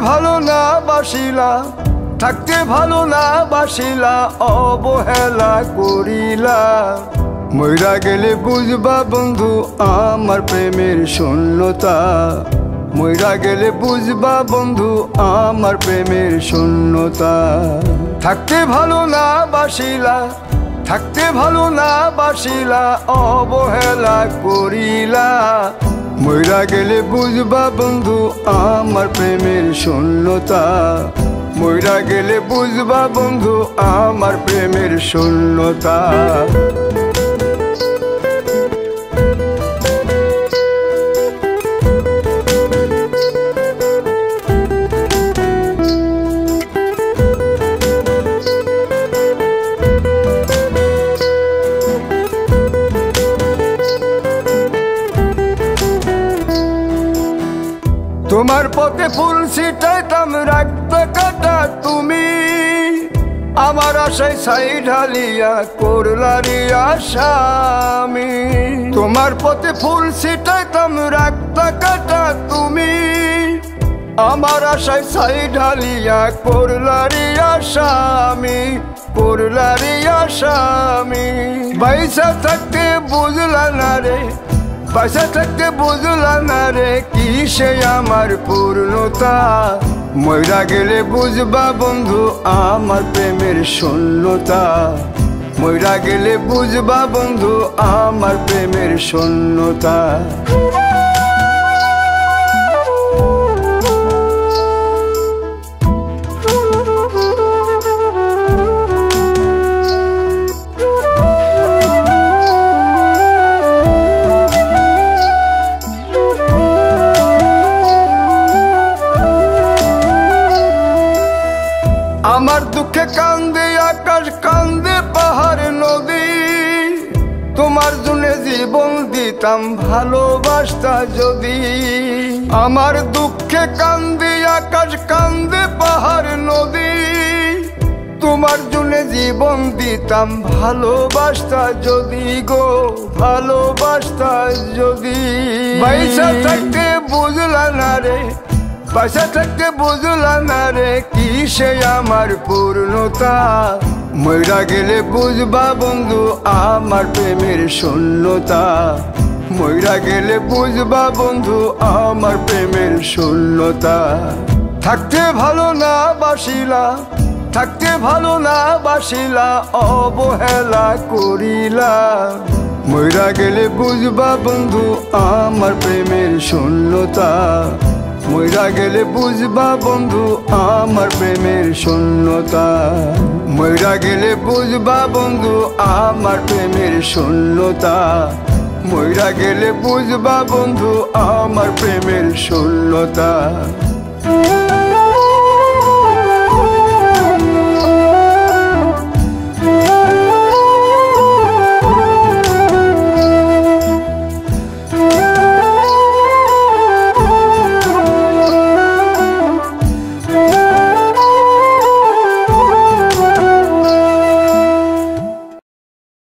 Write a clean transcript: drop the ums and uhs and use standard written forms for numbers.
ভালো না বাসিলা, থাকতে ভালো না বাসিলা, অবহেলা করিলা। মইরা গেলে বুঝবা বন্ধু আমার প্রেমের শূন্যতা, মইরা গেলে বুঝবা বন্ধু আমার প্রেমের শূন্যতা। থাকতে ভালো না বাসিলা, থাকতে ভালো না বাসিলা, অবহেলা করিলা। মইরা গেলে বুঝবা বন্ধু আমার প্রেমের শূন্যতা, মইরা গেলে বুঝবা বন্ধু আমার প্রেমের শূন্যতা। তোমার পথে ফুল ছিটাইতাম রাখতে কাটা তুমি, আমার আশায় ছাই ঢালিয়া করলারি আসামি। তোমার পথে ফুল ছিটাইতাম রাখতে কাটা তুমি, আমার আশায় ছাই ঢালিয়া করলারি আসামি, করলারি আসামি। বাইসা থাকতে বুঝলা না রে, বাইসা থাকতে বুঝলা না রে, কি সে আমার পূর্ণতা। মইরা গেলে বুঝবা বন্ধু আমার প্রেমের শূন্যতা, মইরা গেলে বুঝবা বন্ধু আমার প্রেমের শূন্যতা। আমার দুঃখে কান্দে আকাশ, কান্দে পাহাড় নদী, তোমার জন্য জীবন দিতাম ভালোবাসতা যদি। আমার দুঃখে কান্দে আকাশ, কান্দে পাহাড় নদী, তোমার জন্য জীবন দিতাম ভালোবাসতা যদি গো, ভালোবাসতা যদি। বাইসা থাকতে বুঝলা না রে, বাইসা থাকতে বুঝলা না রে, কি সে আমার পূর্ণতা। মইরা গেলে বুঝবা বন্ধু আমার প্রেমের শূন্যতা, মইরা গেলে বুঝবা বন্ধু আমার প্রেমের শূন্যতা। থাকতে ভালো না বাসিলা, থাকতে ভালো না বাসিলা, অবহেলা করিলা। মইরা গেলে বুঝবা বন্ধু আমার প্রেমের শূন্যতা, মইরা গেলে বুঝবা বন্ধু আমার প্রেমের শূন্যতা, মইরা গেলে বুঝবা বন্ধু আমার প্রেমের শূন্যতা, মইরা গেলে বুঝবা বন্ধু আমার প্রেমের শূন্যতা।